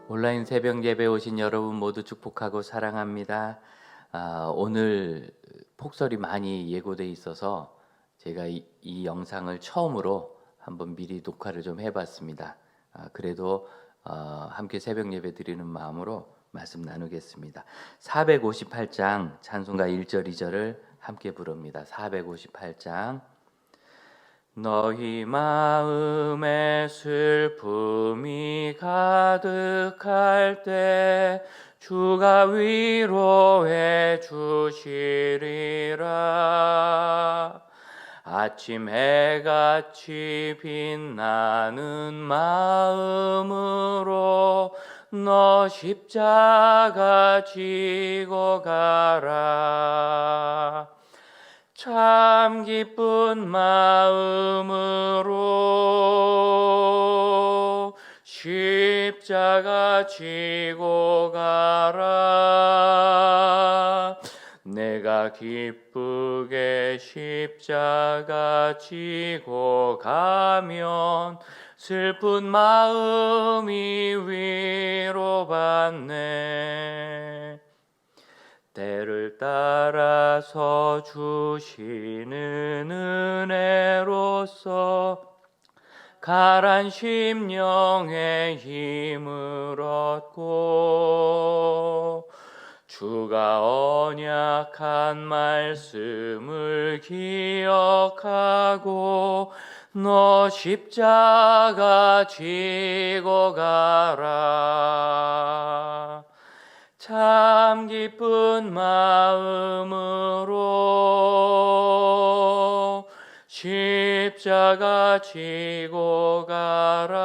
온라인 새벽 예배 오신 여러분 모두 축복하고 사랑합니다. 오늘 폭설이 많이 예고돼 있어서 제가 이 영상을 처음으로 한번 미리 녹화를 좀 해봤습니다. 그래도 함께 새벽 예배 드리는 마음으로 말씀 나누겠습니다. 458장 찬송가 1절 2절을 함께 부릅니다. 458장 너희 마음에 슬픔이 가득할 때 주가 위로해 주시리라. 아침 해같이 빛나는 마음으로 너 십자가 지고 가라. 참 기쁜 마음으로 십자가 지고 가라. 내가 기쁘게 십자가 지고 가면 슬픈 마음이 위로받네. 때를 따라서 주시는 은혜로서 가란 심령의 힘을 얻고 주가 언약한 말씀을 기억하고 너 십자가 지고 가라. 참 기쁜 마음으로 십자가 지고 가라.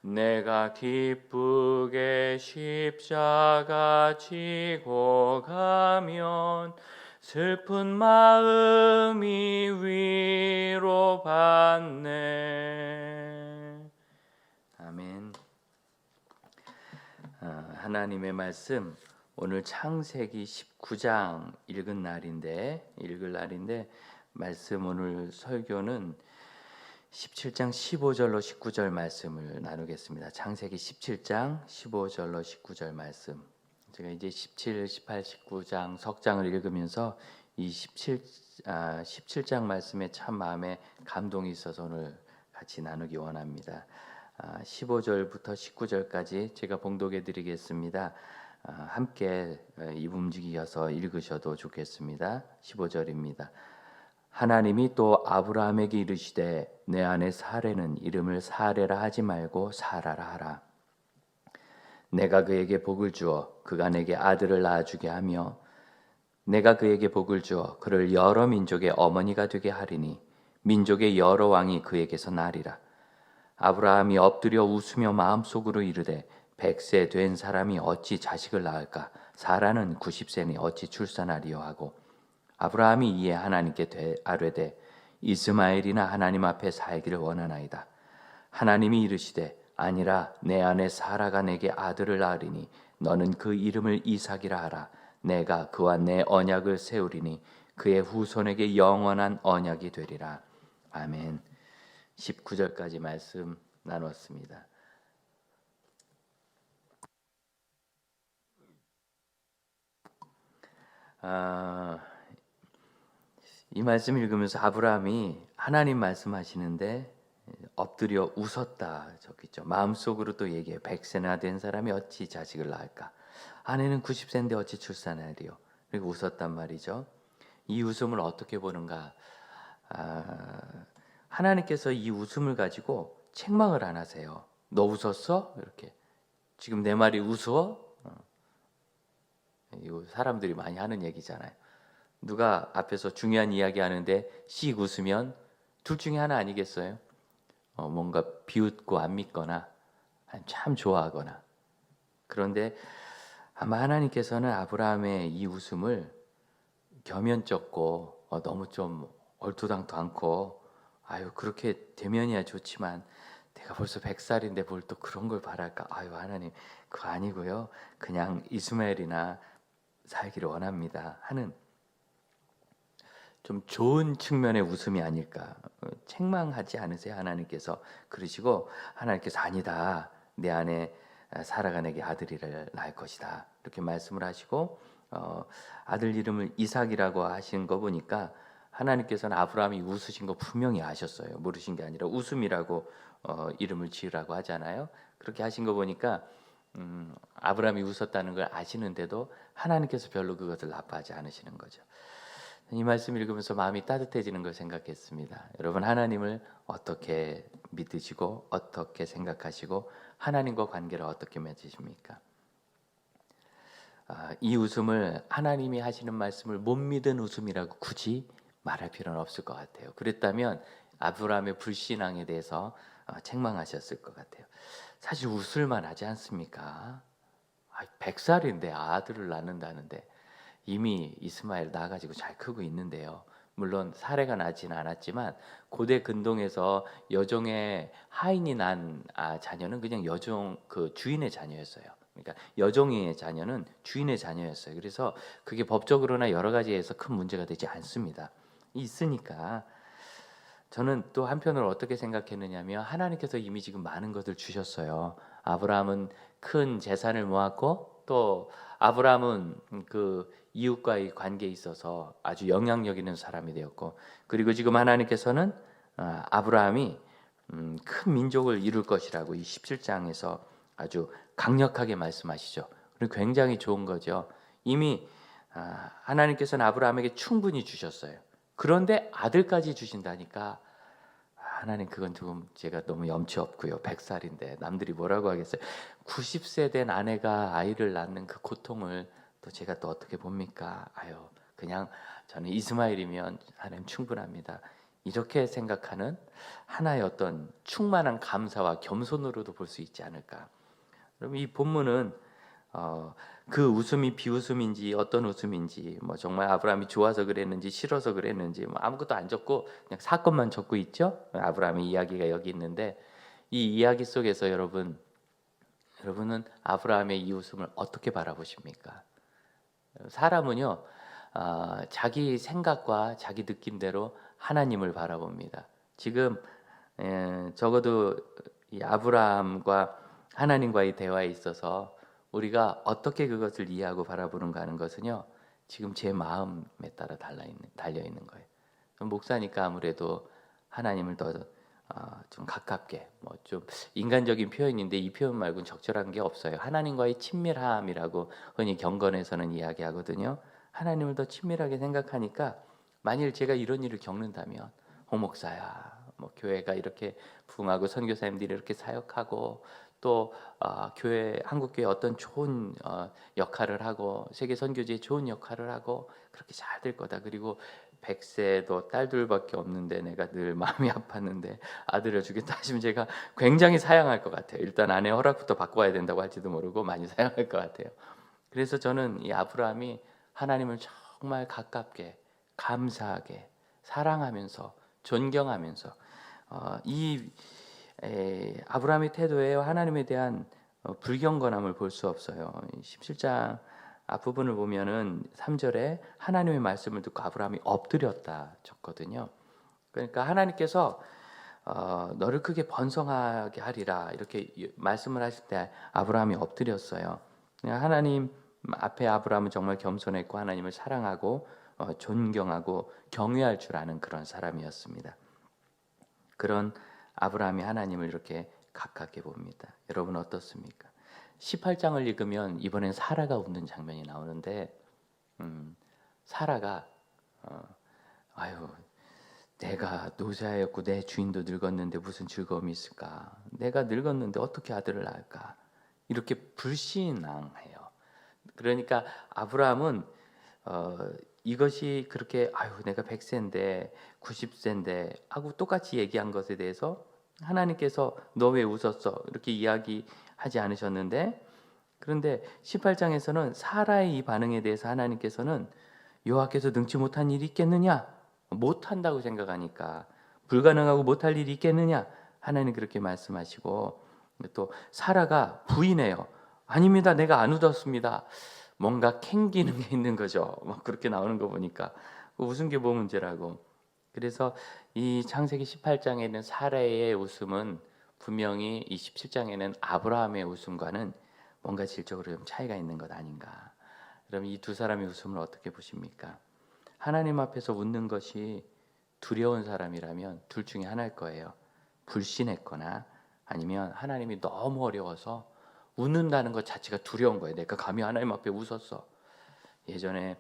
내가 기쁘게 십자가 지고 가면 슬픈 마음이 위로받네. 아멘. 하나님의 말씀 오늘 창세기 19장 읽을 날인데 말씀 오늘 설교는 17장 15절로 19절 말씀을 나누겠습니다. 창세기 17장 15절로 19절 말씀. 제가 이제 17, 18, 19장 석장을 읽으면서 이 17장 말씀에 참 마음에 감동이 있어서 오늘 같이 나누기 원합니다. 15절부터 19절까지 제가 봉독해 드리겠습니다. 함께 입 움직여서 읽으셔도 좋겠습니다. 15절입니다. 하나님이 또 아브라함에게 이르시되 내 아내 사레는 이름을 사레라 하지 말고 사라라 하라. 내가 그에게 복을 주어 그가 내게 아들을 낳아주게 하며 내가 그에게 복을 주어 그를 여러 민족의 어머니가 되게 하리니 민족의 여러 왕이 그에게서 나리라. 아브라함이 엎드려 웃으며 마음속으로 이르되 100세 된 사람이 어찌 자식을 낳을까? 사라는 90세니 어찌 출산하리요 하고 아브라함이 이에 하나님께 아뢰되 이스마엘이나 하나님 앞에 살기를 원하나이다. 하나님이 이르시되 아니라 내 아내 사라가 내게 아들을 낳으리니 너는 그 이름을 이삭이라 하라. 내가 그와 내 언약을 세우리니 그의 후손에게 영원한 언약이 되리라. 아멘. 19절까지 말씀 나눴습니다. 이 말씀 읽으면서 아브라함이 하나님 말씀하시는데 엎드려 웃었다 적있죠. 마음속으로 또 얘기해요. 100세나 된 사람이 어찌 자식을 낳을까? 아내는 90세인데 어찌 출산하리요? 그리고 웃었단 말이죠. 이 웃음을 어떻게 보는가? 하나님께서 이 웃음을 가지고 책망을 안 하세요. 너 웃었어? 이렇게. 지금 내 말이 우스워? 이거 사람들이 많이 하는 얘기잖아요. 누가 앞에서 중요한 이야기 하는데 씩 웃으면 둘 중에 하나 아니겠어요? 뭔가 비웃고 안 믿거나 참 좋아하거나. 그런데 아마 하나님께서는 아브라함의 이 웃음을 겸연쩍고 너무 좀 얼토당토 않고 아유 그렇게 되면이야 좋지만 내가 벌써 100살인데 뭘 또 그런 걸 바랄까? 아유 하나님 그거 아니고요. 그냥 이스마엘이나 살기를 원합니다 하는 좀 좋은 측면의 웃음이 아닐까. 책망하지 않으세요? 하나님께서 그러시고 하나님께서 아니다. 내 안에 사라가 내게 아들이를 낳을 것이다. 이렇게 말씀을 하시고 아들 이름을 이삭이라고 하신 거 보니까 하나님께서는 아브라함이 웃으신 거 분명히 아셨어요. 모르신 게 아니라 웃음이라고 이름을 지으라고 하잖아요. 그렇게 하신 거 보니까 아브라함이 웃었다는 걸 아시는데도 하나님께서 별로 그것을 나빠하지 않으시는 거죠. 이 말씀 읽으면서 마음이 따뜻해지는 걸 생각했습니다. 여러분, 하나님을 어떻게 믿으시고 어떻게 생각하시고 하나님과 관계를 어떻게 맺으십니까? 이 웃음을 하나님이 하시는 말씀을 못 믿은 웃음이라고 굳이 말할 필요는 없을 것 같아요. 그랬다면 아브라함의 불신앙에 대해서 책망하셨을 것 같아요. 사실 웃을만 하지 않습니까? 100살인데 아들을 낳는다는데 이미 이스마엘 낳아가지고 잘 크고 있는데요. 물론 사례가 나지는 않았지만 고대 근동에서 여종의 하인이 난 자녀는 그냥 여종 그 주인의 자녀였어요. 그러니까 여종의 자녀는 주인의 자녀였어요. 그래서 그게 법적으로나 여러 가지에서 큰 문제가 되지 않습니다. 있으니까 저는 또 한편으로 어떻게 생각했느냐면 하나님께서 이미 지금 많은 것을 주셨어요. 아브라함은 큰 재산을 모았고 또 아브라함은 그 이웃과의 관계에 있어서 아주 영향력 있는 사람이 되었고 그리고 지금 하나님께서는 아브라함이 큰 민족을 이룰 것이라고 이 17장에서 아주 강력하게 말씀하시죠. 그리고 굉장히 좋은 거죠. 이미 하나님께서는 아브라함에게 충분히 주셨어요. 그런데 아들까지 주신다니까 하나님 그건 좀 제가 너무 염치 없고요. 100살인데 남들이 뭐라고 하겠어요. 90세 된 아내가 아이를 낳는 그 고통을 또 제가 또 어떻게 봅니까? 그냥 저는 이스마엘이면 하나님 충분합니다. 이렇게 생각하는 하나의 어떤 충만한 감사와 겸손으로도 볼 수 있지 않을까. 그럼 이 본문은 그 웃음이 비웃음인지 어떤 웃음인지 뭐 정말 아브라함이 좋아서 그랬는지 싫어서 그랬는지 뭐 아무것도 안 적고 그냥 사건만 적고 있죠. 아브라함의 이야기가 여기 있는데 이 이야기 속에서 여러분은 아브라함의 이 웃음을 어떻게 바라보십니까? 사람은요 자기 생각과 자기 느낌대로 하나님을 바라봅니다. 지금 적어도 이 아브라함과 하나님과의 대화에 있어서 우리가 어떻게 그것을 이해하고 바라보는가 하는 것은요 지금 제 마음에 따라 달려 있는 거예요. 목사니까 아무래도 하나님을 더 좀 가깝게 뭐 좀 인간적인 표현인데 이 표현 말고는 적절한 게 없어요. 하나님과의 친밀함이라고 흔히 경건에서는 이야기하거든요. 하나님을 더 친밀하게 생각하니까 만일 제가 이런 일을 겪는다면 목사야 뭐 교회가 이렇게 부흥하고 선교사님들이 이렇게 사역하고 또 교회 한국 교회 어떤 좋은 역할을 하고 세계 선교지에 좋은 역할을 하고 그렇게 잘 될 거다. 그리고 100세도 딸 둘밖에 없는데 내가 늘 마음이 아팠는데 아들을 주겠다 하시면 제가 굉장히 사양할 것 같아요. 일단 아내 허락부터 바꿔야 된다고 할지도 모르고 많이 사양할 것 같아요. 그래서 저는 이 아브라함이 하나님을 정말 가깝게 감사하게 사랑하면서 존경하면서 이 아브라함의 태도에 하나님에 대한 불경건함을 볼 수 없어요. 17장 앞부분을 보면은 3절에 하나님의 말씀을 듣고 아브라함이 엎드렸다 적거든요. 그러니까 하나님께서 너를 크게 번성하게 하리라 이렇게 말씀을 하실 때 아브라함이 엎드렸어요. 하나님 앞에 아브라함은 정말 겸손했고 하나님을 사랑하고 존경하고 경외할 줄 아는 그런 사람이었습니다. 그런 아브라함이 하나님을 이렇게 가깝게 봅니다. 여러분 어떻습니까? 18장을 읽으면 이번엔 사라가 웃는 장면이 나오는데 사라가 내가 노자였고 내 주인도 늙었는데 무슨 즐거움이 있을까? 내가 늙었는데 어떻게 아들을 낳을까? 이렇게 불신앙해요. 그러니까 아브라함은 이것이 그렇게 내가 100세인데 90세인데 하고 똑같이 얘기한 것에 대해서 하나님께서 너 왜 웃었어? 이렇게 이야기하지 않으셨는데 그런데 18장에서는 사라의 이 반응에 대해서 하나님께서는 여호와께서 능치 못한 일이 있겠느냐? 못한다고 생각하니까 불가능하고 못할 일이 있겠느냐? 하나님 그렇게 말씀하시고 또 사라가 부인해요. 아닙니다. 내가 안 웃었습니다. 뭔가 캥기는 게 있는 거죠. 막 그렇게 나오는 거 보니까 웃은 게 뭐 문제라고. 그래서 이 창세기 18장에 있는 사라의 웃음은 분명히 이 17장에는 아브라함의 웃음과는 뭔가 질적으로 좀 차이가 있는 것 아닌가. 그럼 이 두 사람의 웃음을 어떻게 보십니까? 하나님 앞에서 웃는 것이 두려운 사람이라면 둘 중에 하나일 거예요. 불신했거나 아니면 하나님이 너무 어려워서 웃는다는 것 자체가 두려운 거예요. 내가 감히 하나님 앞에 웃었어. 예전에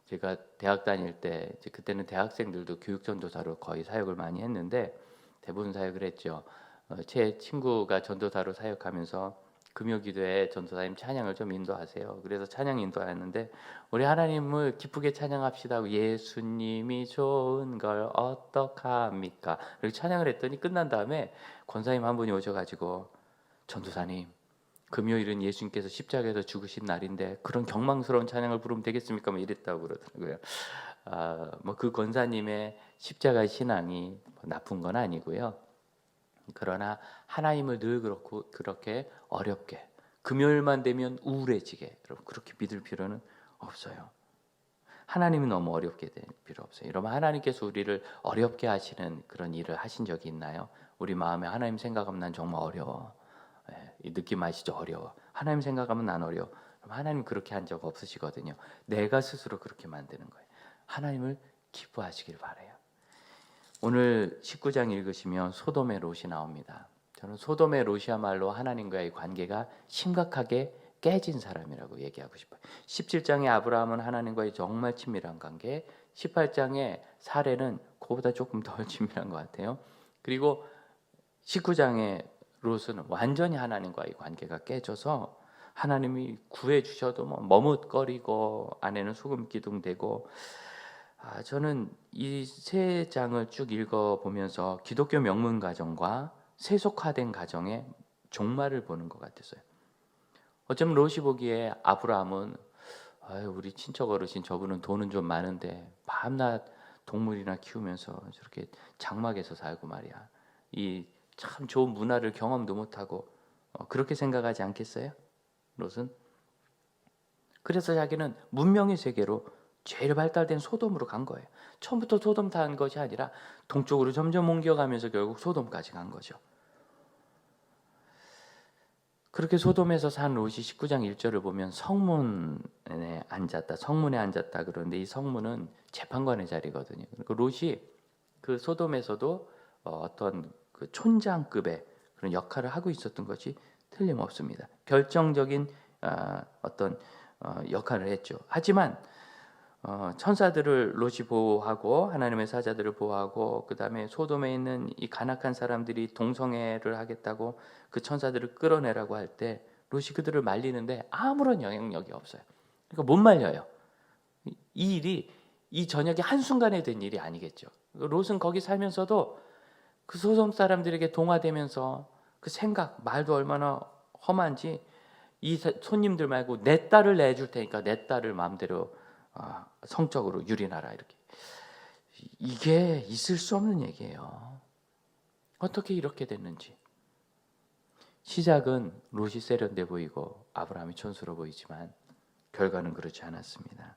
제가 대학 다닐 때 그때는 대학생들도 교육전도사로 거의 사역을 많이 했는데 대부분 사역을 했죠. 제 친구가 전도사로 사역하면서 금요기도에 전도사님 찬양을 좀 인도하세요. 그래서 찬양 인도하는데 우리 하나님을 기쁘게 찬양합시다. 예수님이 좋은 걸 어떡합니까? 이렇게 찬양을 했더니 끝난 다음에 권사님 한 분이 오셔가지고 전도사님 금요일은 예수님께서 십자가에서 죽으신 날인데 그런 경망스러운 찬양을 부르면 되겠습니까? 뭐 이랬다고 그러더라고요. 뭐 그 권사님의 십자가 신앙이 나쁜 건 아니고요. 그러나 하나님을 늘 그렇게 어렵게 금요일만 되면 우울해지게 여러분 그렇게 믿을 필요는 없어요. 하나님이 너무 어렵게 될 필요 없어요. 여러분 하나님께서 우리를 어렵게 하시는 그런 일을 하신 적이 있나요? 우리 마음에 하나님 생각하면 난 정말 어려워. 이 느낌 아시죠? 어려워. 하나님 생각하면 난 어려워. 그럼 하나님 그렇게 한 적 없으시거든요. 내가 스스로 그렇게 만드는 거예요. 하나님을 기뻐하시길 바라요. 오늘 19장 읽으시면 소돔의 롯이 나옵니다. 저는 소돔의 롯이야말로 하나님과의 관계가 심각하게 깨진 사람이라고 얘기하고 싶어요. 17장의 아브라함은 하나님과의 정말 친밀한 관계, 18장의 사례는 그보다 조금 덜 친밀한 것 같아요. 그리고 19장의 롯은 완전히 하나님과의 관계가 깨져서 하나님이 구해 주셔도 뭐 머뭇거리고 안에는 소금 기둥대고 저는 이 세 장을 쭉 읽어보면서 기독교 명문 가정과 세속화된 가정의 종말을 보는 것 같았어요. 어쩌면 롯이 보기에 아브라함은 우리 친척 어르신 저분은 돈은 좀 많은데 밤낮 동물이나 키우면서 저렇게 장막에서 살고 말이야. 이 참 좋은 문화를 경험도 못하고 그렇게 생각하지 않겠어요? 롯은? 그래서 자기는 문명의 세계로 제일 발달된 소돔으로 간 거예요. 처음부터 소돔 탄 것이 아니라 동쪽으로 점점 옮겨가면서 결국 소돔까지 간 거죠. 그렇게 소돔에서 산 롯이 19장 1절을 보면 성문에 앉았다. 성문에 앉았다 그러는데 이 성문은 재판관의 자리거든요. 그리고 롯이 그 소돔에서도 어떤 그 촌장급의 그런 역할을 하고 있었던 것이 틀림없습니다. 결정적인 어떤 역할을 했죠. 하지만 천사들을 롯이 보호하고 하나님의 사자들을 보호하고 그 다음에 소돔에 있는 이 간악한 사람들이 동성애를 하겠다고 그 천사들을 끌어내라고 할 때 롯이 그들을 말리는데 아무런 영향력이 없어요. 그러니까 못 말려요. 이 일이 이 저녁에 한순간에 된 일이 아니겠죠. 롯은 거기 살면서도 그 소돔 사람들에게 동화되면서 그 생각, 말도 얼마나 험한지 이 손님들 말고 내 딸을 내줄 테니까 내 딸을 마음대로 성적으로 유린하라 이렇게. 이게 있을 수 없는 얘기예요. 어떻게 이렇게 됐는지. 시작은 롯이 세련돼 보이고 아브라함이 촌스러워 보이지만 결과는 그렇지 않았습니다.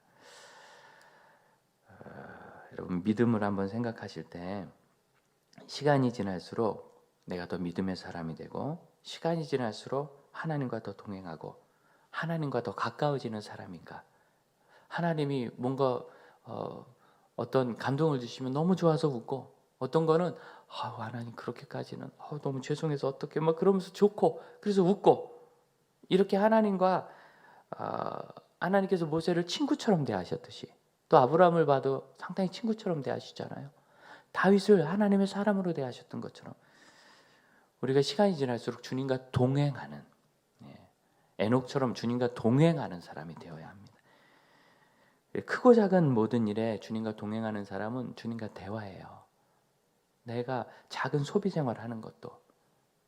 여러분 믿음을 한번 생각하실 때 시간이 지날수록 내가 더 믿음의 사람이 되고 시간이 지날수록 하나님과 더 동행하고 하나님과 더 가까워지는 사람인가? 하나님이 뭔가 어떤 감동을 주시면 너무 좋아서 웃고 어떤 거는 하나님 그렇게까지는 너무 죄송해서 어떻게 막 그러면서 좋고 그래서 웃고 이렇게 하나님과 하나님께서 모세를 친구처럼 대하셨듯이 또 아브라함을 봐도 상당히 친구처럼 대하시잖아요. 다윗을 하나님의 사람으로 대하셨던 것처럼 우리가 시간이 지날수록 주님과 동행하는 에녹처럼 주님과 동행하는 사람이 되어야 합니다. 크고 작은 모든 일에 주님과 동행하는 사람은 주님과 대화해요. 내가 작은 소비 생활을 하는 것도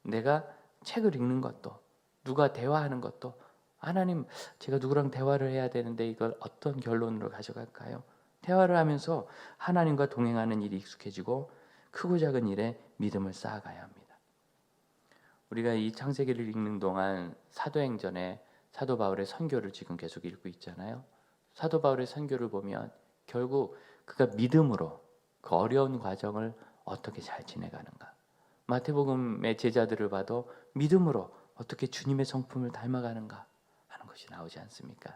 내가 책을 읽는 것도 누가 대화하는 것도 하나님 제가 누구랑 대화를 해야 되는데 이걸 어떤 결론으로 가져갈까요? 대화를 하면서 하나님과 동행하는 일이 익숙해지고 크고 작은 일에 믿음을 쌓아가야 합니다. 우리가 이 창세기를 읽는 동안 사도행전에 사도 바울의 선교를 지금 계속 읽고 있잖아요. 사도 바울의 선교를 보면 결국 그가 믿음으로 그 어려운 과정을 어떻게 잘 지내가는가. 마태복음의 제자들을 봐도 믿음으로 어떻게 주님의 성품을 닮아가는가 하는 것이 나오지 않습니까?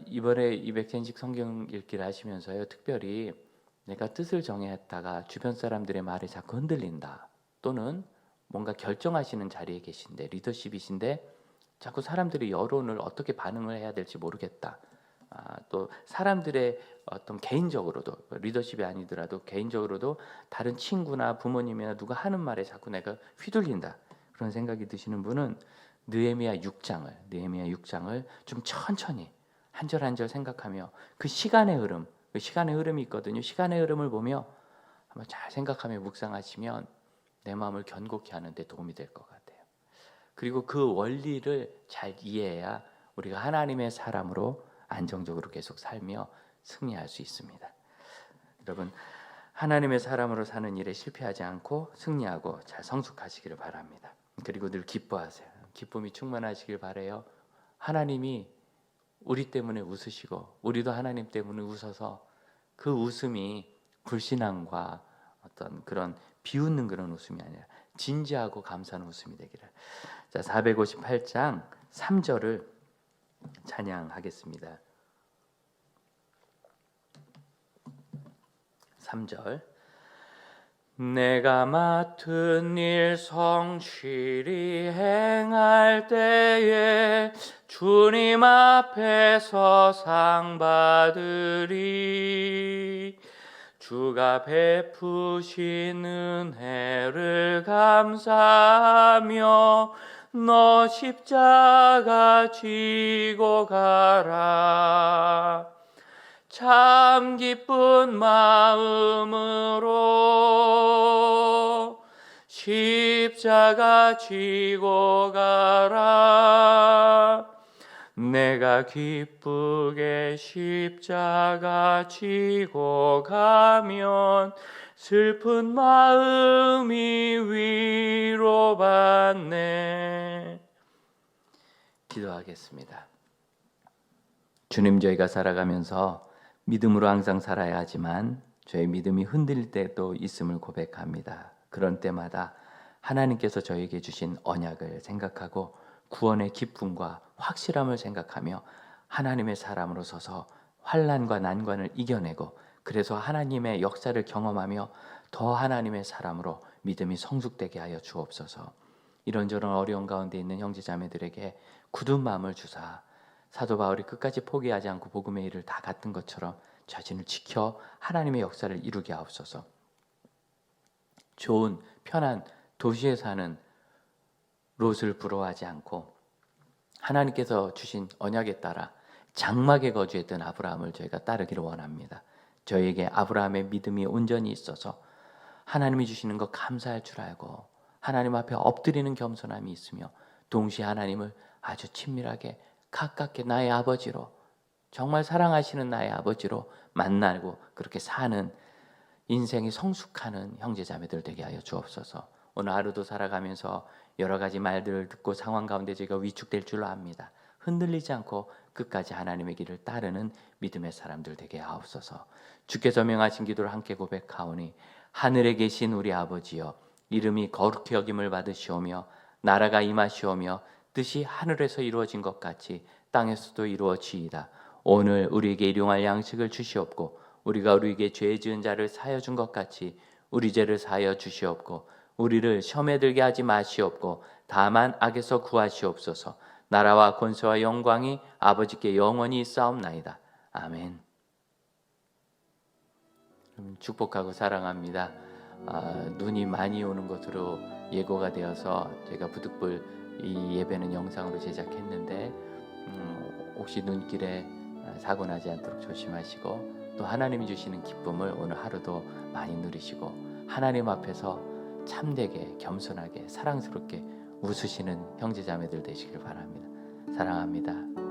이번에 200편씩 성경 읽기를 하시면서요, 특별히 내가 뜻을 정했다가 주변 사람들의 말에 자꾸 흔들린다, 또는 뭔가 결정하시는 자리에 계신데, 리더십이신데 자꾸 사람들이 여론을 어떻게 반응을 해야 될지 모르겠다, 또 사람들의 어떤 개인적으로도, 리더십이 아니더라도 개인적으로도 다른 친구나 부모님이나 누가 하는 말에 자꾸 내가 휘둘린다, 그런 생각이 드시는 분은 느헤미야 6장을 좀 천천히 한 절 한 절 생각하며 그 시간의 흐름이 있거든요. 시간의 흐름을 보며 한번 잘 생각하며 묵상하시면 내 마음을 견고케 하는 데 도움이 될 것 같아요. 그리고 그 원리를 잘 이해해야 우리가 하나님의 사람으로 안정적으로 계속 살며 승리할 수 있습니다. 여러분, 하나님의 사람으로 사는 일에 실패하지 않고 승리하고 잘 성숙하시기를 바랍니다. 그리고 늘 기뻐하세요. 기쁨이 충만하시길 바라요. 하나님이 우리 때문에 웃으시고 우리도 하나님 때문에 웃어서 그 웃음이 불신앙과 어떤 그런 비웃는 그런 웃음이 아니라 진지하고 감사한 웃음이 되기를. 자, 458장 3절을 찬양하겠습니다. 3절. 내가 맡은 일 성실히 행할 때에 주님 앞에서 상 받으리. 주가 베푸신 은혜를 감사하며 너 십자가 지고 가라. 참 기쁜 마음으로 십자가 지고 가라. 내가 기쁘게 십자가 지고 가면 슬픈 마음이 위로받네. 기도하겠습니다. 주님, 저희가 살아가면서 믿음으로 항상 살아야 하지만 저희 믿음이 흔들릴 때도 있음을 고백합니다. 그런 때마다 하나님께서 저에게 주신 언약을 생각하고 구원의 기쁨과 확실함을 생각하며 하나님의 사람으로 서서 환난과 난관을 이겨내고, 그래서 하나님의 역사를 경험하며 더 하나님의 사람으로 믿음이 성숙되게 하여 주옵소서. 이런저런 어려운 가운데 있는 형제자매들에게 굳은 마음을 주사 사도 바울이 끝까지 포기하지 않고 복음의 일을 다 갖은 것처럼 자신을 지켜 하나님의 역사를 이루게 하옵소서. 좋은 편한 도시에 사는 롯을 부러워하지 않고 하나님께서 주신 언약에 따라 장막에 거주했던 아브라함을 저희가 따르기를 원합니다. 저희에게 아브라함의 믿음이 온전히 있어서 하나님이 주시는 것 감사할 줄 알고 하나님 앞에 엎드리는 겸손함이 있으며 동시에 하나님을 아주 친밀하게 가깝게 나의 아버지로, 정말 사랑하시는 나의 아버지로 만나고 그렇게 사는 인생이 성숙하는 형제자매들 되게 하여 주옵소서. 오늘 하루도 살아가면서 여러 가지 말들을 듣고 상황 가운데 저희가 위축될 줄로 압니다. 흔들리지 않고 끝까지 하나님의 길을 따르는 믿음의 사람들 되게 하옵소서. 주께서 명하신 기도를 함께 고백하오니 하늘에 계신 우리 아버지여, 이름이 거룩히 여김을 받으시오며 나라가 임하시오며 뜻이 하늘에서 이루어진 것 같이 땅에서도 이루어지이다. 오늘 우리에게 일용할 양식을 주시옵고 우리가 우리에게 죄 지은 자를 사하여 준 것 같이 우리 죄를 사하여 주시옵고 우리를 시험에 들게 하지 마시옵고 다만 악에서 구하시옵소서. 나라와 권세와 영광이 아버지께 영원히 있사옵나이다. 아멘. 축복하고 사랑합니다. 눈이 많이 오는 것으로 예고가 되어서 제가 부득불 이 예배는 영상으로 제작했는데 혹시 눈길에 사고 나지 않도록 조심하시고 또 하나님이 주시는 기쁨을 오늘 하루도 많이 누리시고 하나님 앞에서 참되게 겸손하게 사랑스럽게 웃으시는 형제자매들 되시길 바랍니다. 사랑합니다.